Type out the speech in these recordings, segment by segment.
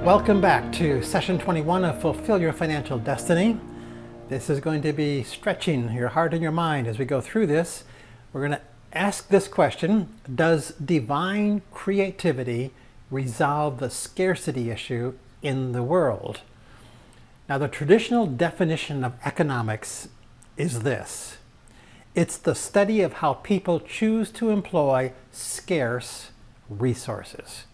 Welcome back to session 21 of Fulfill Your Financial Destiny. This is going to be stretching your heart and your mind as we go through this. We're going to ask this question: does divine creativity resolve the scarcity issue in the world? Now, the traditional definition of economics is this: it's the study of how people choose to employ scarce resources.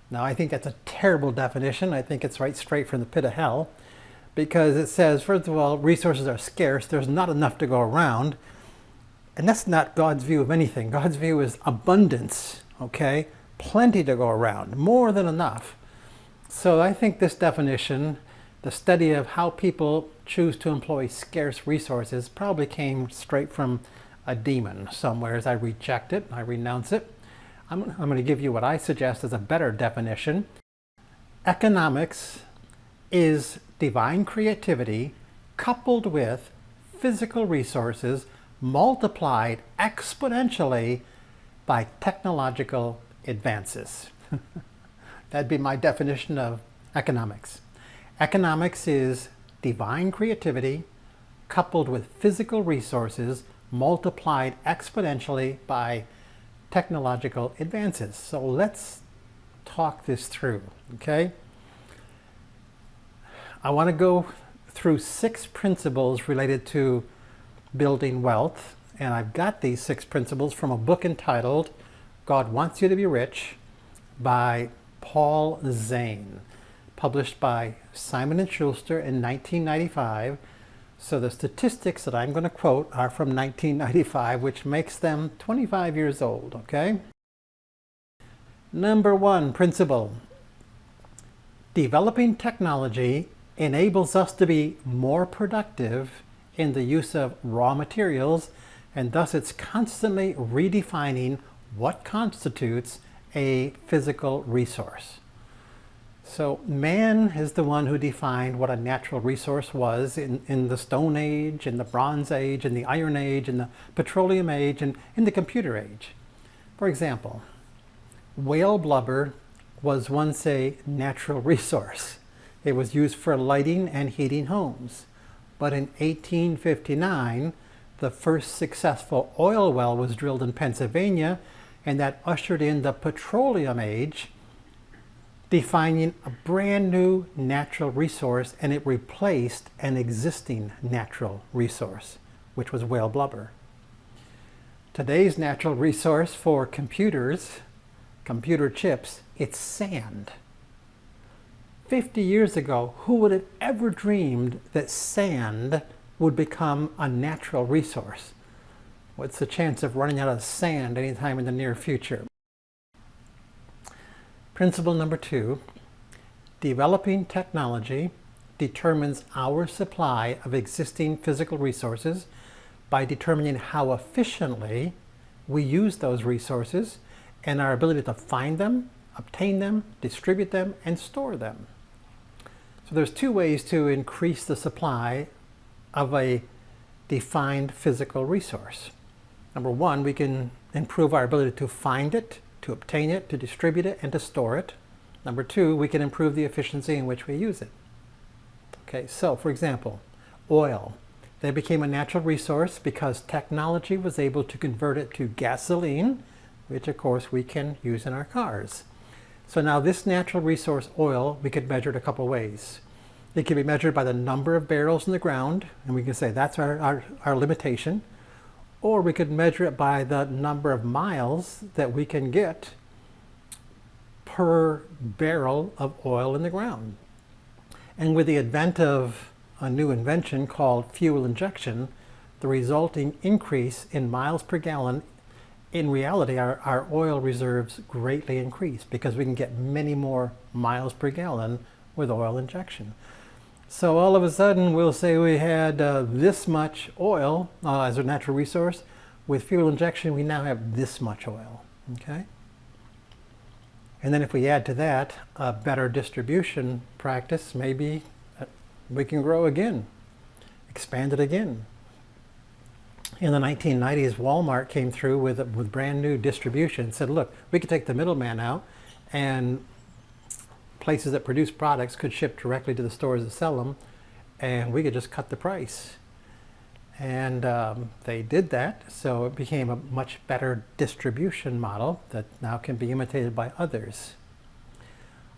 Now, I think that's a terrible definition. I think it's right straight from the pit of hell, because it says, first of all, resources are scarce. There's not enough to go around. And that's not God's view of anything. God's view is abundance, okay? Plenty to go around, more than enough. So I think this definition, the study of how people choose to employ scarce resources, probably came straight from a demon somewhere. As I reject it, I renounce it. I'm going to give you what I suggest as a better definition. Economics is divine creativity coupled with physical resources multiplied exponentially by technological advances. That'd be my definition of economics. Economics is divine creativity coupled with physical resources multiplied exponentially by technological advances. So let's talk this through, okay? I want to go through 6 principles related to building wealth, and I've got these 6 principles from a book entitled God Wants You to Be Rich by Paul Zane, published by Simon & Schuster in 1995. So the statistics that I'm going to quote are from 1995, which makes them 25 years old, okay? Number 1 principle: developing technology enables us to be more productive in the use of raw materials, and thus it's constantly redefining what constitutes a physical resource. So man is the one who defined what a natural resource was in the Stone Age, in the Bronze Age, in the Iron Age, in the Petroleum Age, and in the Computer Age. For example, whale blubber was once a natural resource. It was used for lighting and heating homes. But in 1859, the first successful oil well was drilled in Pennsylvania, and that ushered in the Petroleum Age, defining a brand new natural resource, and it replaced an existing natural resource, which was whale blubber. Today's natural resource for computers, computer chips, it's sand. 50 years ago, who would have ever dreamed that sand would become a natural resource? What's the chance of running out of sand anytime in the near future? Principle number 2, developing technology determines our supply of existing physical resources by determining how efficiently we use those resources and our ability to find them, obtain them, distribute them, and store them. So there's 2 ways to increase the supply of a defined physical resource. Number 1, we can improve our ability to find it, to obtain it, to distribute it, and to store it. Number 2, we can improve the efficiency in which we use it. Okay, so for example, oil. They became a natural resource because technology was able to convert it to gasoline, which of course we can use in our cars. So now this natural resource, oil, we could measure it a couple ways. It can be measured by the number of barrels in the ground, and we can say that's our limitation. Or we could measure it by the number of miles that we can get per barrel of oil in the ground. And with the advent of a new invention called fuel injection, the resulting increase in miles per gallon, in reality, our oil reserves greatly increase because we can get many more miles per gallon with oil injection. So all of a sudden, we'll say we had this much oil as a natural resource. With fuel injection, we now have this much oil, okay? And then if we add to that a better distribution practice, maybe we can grow again, expand it again. In the 1990s, Walmart came through with brand new distribution and said, look, we could take the middleman out and places that produce products could ship directly to the stores that sell them, and we could just cut the price. And they did that, so it became a much better distribution model that now can be imitated by others.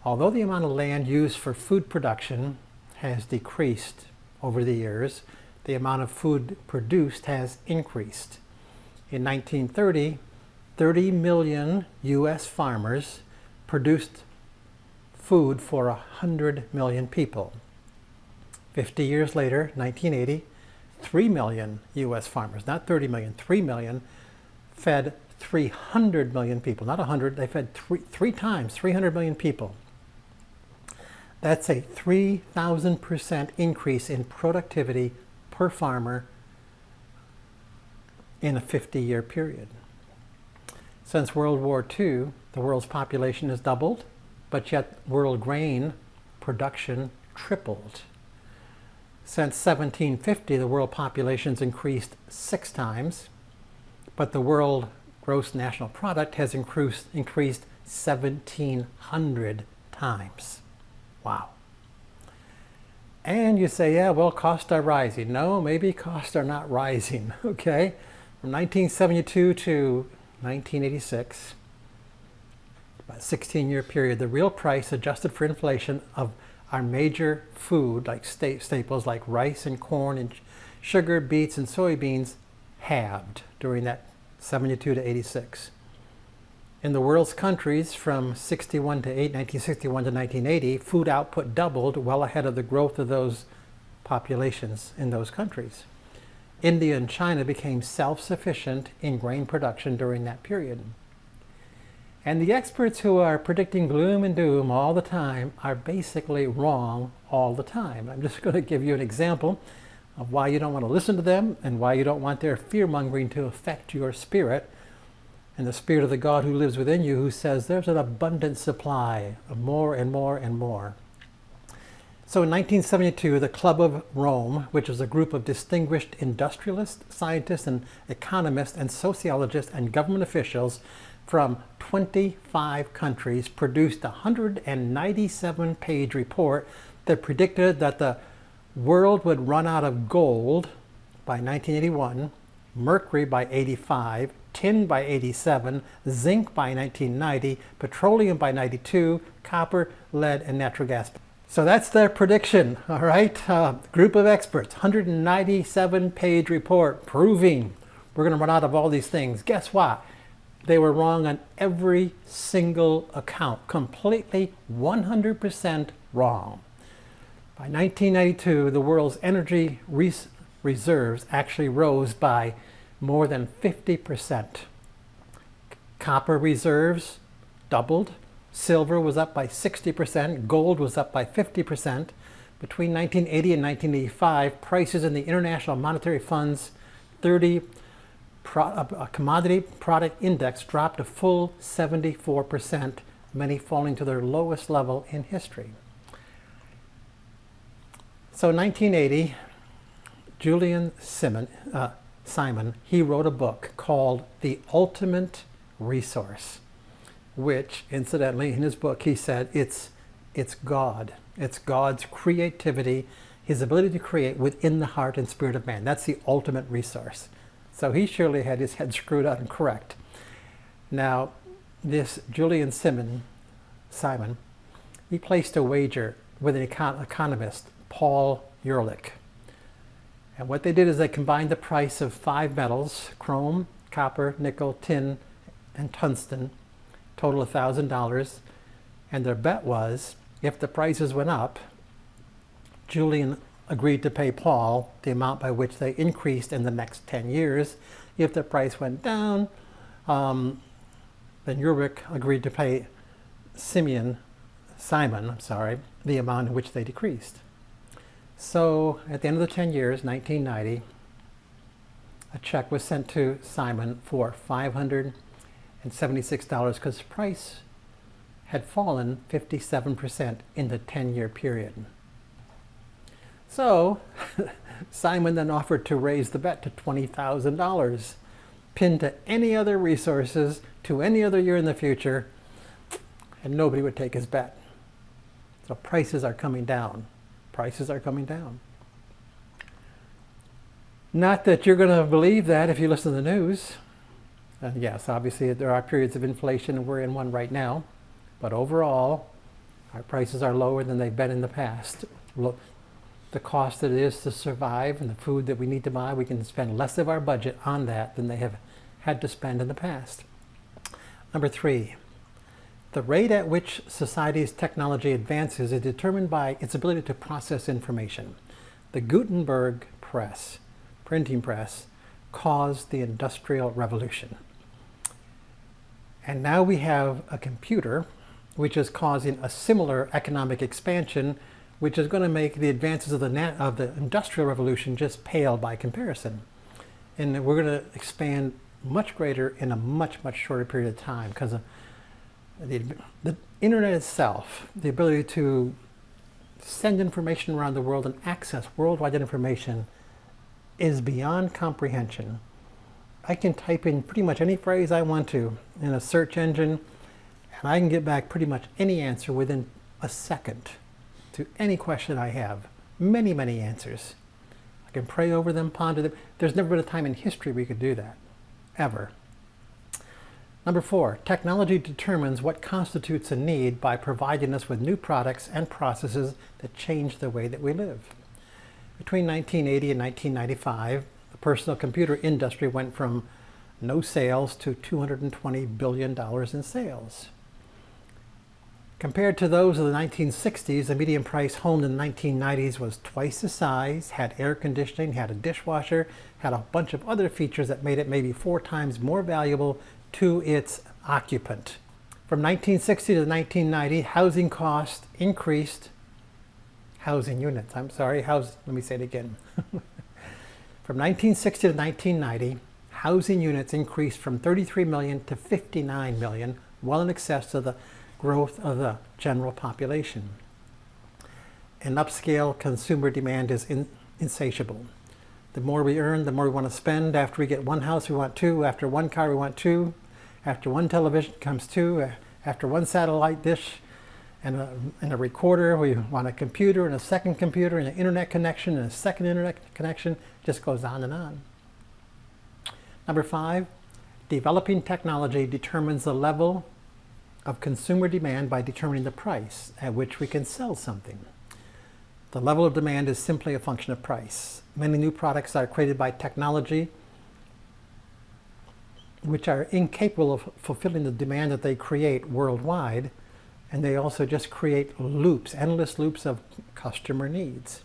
Although the amount of land used for food production has decreased over the years, the amount of food produced has increased. In 1930, 30 million U.S. farmers produced food for 100 million people. 50 years later, 1980, 3 million U.S. farmers, not 30 million, 3 million, fed 300 million people. Not 100, they fed three times 300 million people. That's a 3,000% increase in productivity per farmer in a 50-year period. Since World War II, the world's population has doubled, but yet world grain production tripled. Since 1750, the world population's increased 6 times, but the world gross national product has increased 1,700 times. Wow. And you say, yeah, well, costs are rising. No, maybe costs are not rising, okay? From 1972 to 1986, about a 16-year period, the real price adjusted for inflation of our major food, like staples like rice and corn and sugar, beets and soybeans, halved during that 72 to 86. In the world's countries from 1961 to 1980, food output doubled, well ahead of the growth of those populations in those countries. India and China became self-sufficient in grain production during that period. And the experts who are predicting gloom and doom all the time are basically wrong all the time. I'm just going to give you an example of why you don't want to listen to them and why you don't want their fear-mongering to affect your spirit and the spirit of the God who lives within you, who says there's an abundant supply of more and more and more. So in 1972, the Club of Rome, which is a group of distinguished industrialists, scientists, and economists, and sociologists, and government officials from 25 countries, produced a 197-page report that predicted that the world would run out of gold by 1981, mercury by 85, tin by 87, zinc by 1990, petroleum by 92, copper, lead, and natural gas. So that's their prediction, all right? Group of experts, 197-page report proving we're going to run out of all these things. Guess what? They were wrong on every single account, completely 100% wrong. By 1992, the world's energy reserves actually rose by more than 50%. Copper reserves doubled. Silver was up by 60%. Gold was up by 50%. Between 1980 and 1985, prices in the International Monetary Fund's 30 commodity product index dropped a full 74%, many falling to their lowest level in history. So in 1980, Julian Simon, he wrote a book called The Ultimate Resource, which, incidentally, in his book, he said it's God. It's God's creativity, his ability to create within the heart and spirit of man. That's the ultimate resource. So he surely had his head screwed on correct. Now, this Julian Simon, he placed a wager with an economist, Paul Ehrlich. And what they did is they combined the price of 5 metals, chrome, copper, nickel, tin, and tungsten, total $1,000. And their bet was, if the prices went up, Julian agreed to pay Paul the amount by which they increased in the next 10 years. If the price went down, then Ehrlich agreed to pay Simon, the amount in which they decreased. So at the end of the 10 years, 1990, a check was sent to Simon for $576 because the price had fallen 57% in the 10-year period. So Simon then offered to raise the bet to $20,000, pinned to any other resources to any other year in the future, and nobody would take his bet. So prices are coming down. Prices are coming down. Not that you're going to believe that if you listen to the news. And yes, obviously there are periods of inflation, and we're in one right now. But overall, our prices are lower than they've been in the past. The cost that it is to survive and the food that we need to buy, we can spend less of our budget on that than they have had to spend in the past. Number 3, the rate at which society's technology advances is determined by its ability to process information. The Gutenberg press, printing press, caused the Industrial Revolution. And now we have a computer which is causing a similar economic expansion, which is going to make the advances of the Industrial Revolution just pale by comparison. And we're going to expand much greater in a much, much shorter period of time, because the internet itself, the ability to send information around the world and access worldwide information, is beyond comprehension. I can type in pretty much any phrase I want to in a search engine, and I can get back pretty much any answer within a second to any question I have. Many, many answers. I can pray over them, ponder them. There's never been a time in history we could do that, ever. Number 4, technology determines what constitutes a need by providing us with new products and processes that change the way that we live. Between 1980 and 1995, the personal computer industry went from no sales to $220 billion in sales. Compared to those of the 1960s, the median price home in the 1990s was twice the size, had air conditioning, had a dishwasher, had a bunch of other features that made it maybe 4 times more valuable to its occupant. From 1960 to 1990, housing costs increased. Housing units, I'm sorry, let me say it again. From 1960 to 1990, housing units increased from 33 million to 59 million, well in excess of the growth of the general population. And upscale consumer demand is insatiable. The more we earn, the more we want to spend. After we get one house, we want 2. After one car, we want 2. After one television comes 2. After one satellite dish and a recorder, we want a computer and a second computer and an internet connection and a second internet connection. Just goes on and on. Number 5, developing technology determines the level of consumer demand by determining the price at which we can sell something. The level of demand is simply a function of price. Many new products are created by technology which are incapable of fulfilling the demand that they create worldwide, and they also just create loops, endless loops of customer needs.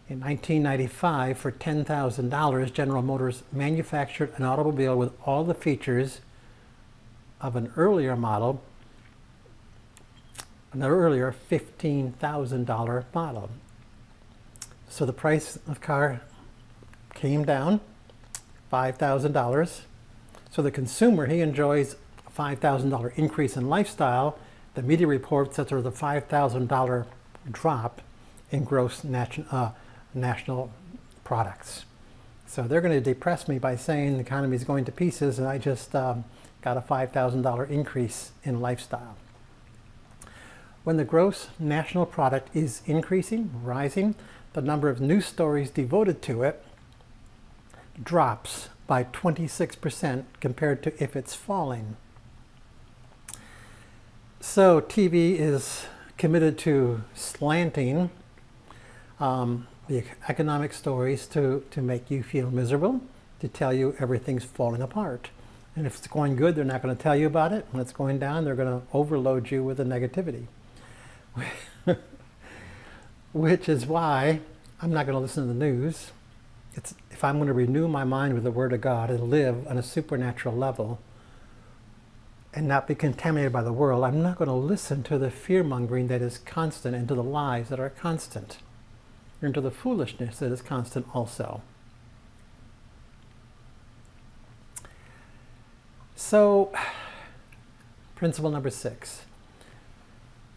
In 1995, for $10,000, General Motors manufactured an automobile with all the features of an earlier model, an earlier $15,000 model. So the price of car came down $5,000. So the consumer, he enjoys a $5,000 increase in lifestyle. The media reports that there's a $5,000 drop in gross national products. So they're going to depress me by saying the economy is going to pieces, and I just got a $5,000 increase in lifestyle. When the gross national product is increasing, rising, the number of news stories devoted to it drops by 26% compared to if it's falling. So TV is committed to slanting the economic stories to make you feel miserable, to tell you everything's falling apart. And if it's going good, they're not going to tell you about it. When it's going down, they're going to overload you with the negativity. Which is why I'm not going to listen to the news. If I'm going to renew my mind with the Word of God and live on a supernatural level and not be contaminated by the world, I'm not going to listen to the fear-mongering that is constant and to the lies that are constant, and to the foolishness that is constant also. So, principle number 6.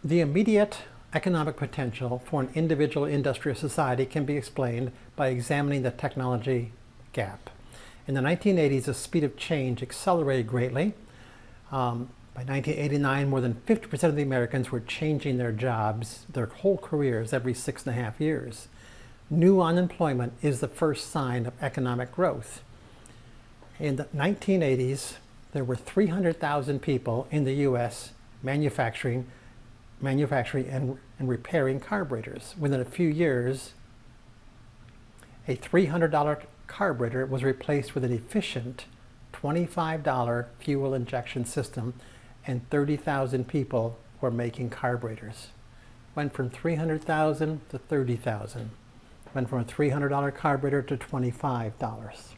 The immediate economic potential for an individual industry or society can be explained by examining the technology gap. In the 1980s, the speed of change accelerated greatly. By By 1989, more than 50% of the Americans were changing their jobs, their whole careers, every 6.5 years. New unemployment is the first sign of economic growth. In the 1980s, there were 300,000 people in the U.S. manufacturing and repairing carburetors. Within a few years, a $300 carburetor was replaced with an efficient $25 fuel injection system, and 30,000 people were making carburetors. Went from 300,000 to 30,000. Went from a $300 carburetor to $25.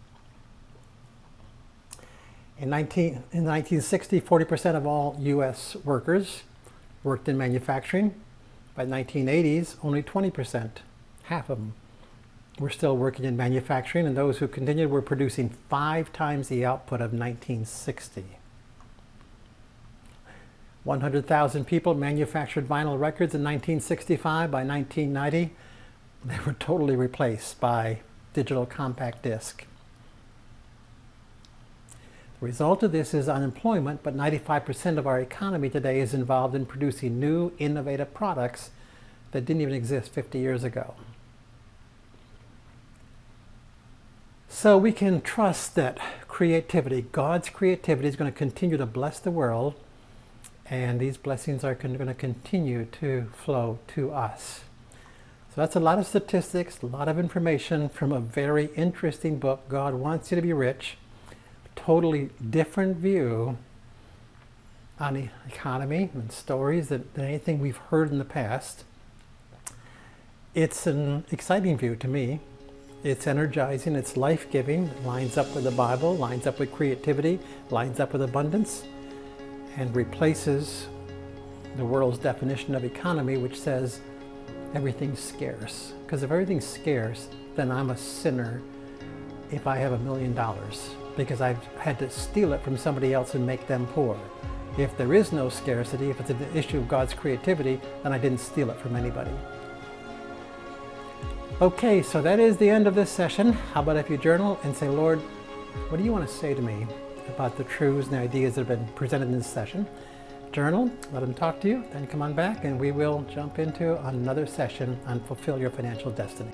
In 1960, 40% of all U.S. workers worked in manufacturing. By the 1980s, only 20%, half of them, were still working in manufacturing, and those who continued were producing 5 times the output of 1960. 100,000 people manufactured vinyl records in 1965. By 1990, they were totally replaced by digital compact disc. The result of this is unemployment, but 95% of our economy today is involved in producing new, innovative products that didn't even exist 50 years ago. So we can trust that creativity, God's creativity, is going to continue to bless the world, and these blessings are going to continue to flow to us. So that's a lot of statistics, a lot of information from a very interesting book, God Wants You to Be Rich. Totally different view on the economy and stories than anything we've heard in the past. It's an exciting view to me. It's energizing, it's life-giving, it lines up with the Bible, lines up with creativity, lines up with abundance, and replaces the world's definition of economy, which says everything's scarce. Because if everything's scarce, then I'm a sinner if I have $1 million, because I've had to steal it from somebody else and make them poor. If there is no scarcity, if it's an issue of God's creativity, then I didn't steal it from anybody. Okay, so that is the end of this session. How about if you journal and say, Lord, what do you want to say to me about the truths and the ideas that have been presented in this session? Journal, let him talk to you, then come on back and we will jump into another session on Fulfill Your Financial Destiny.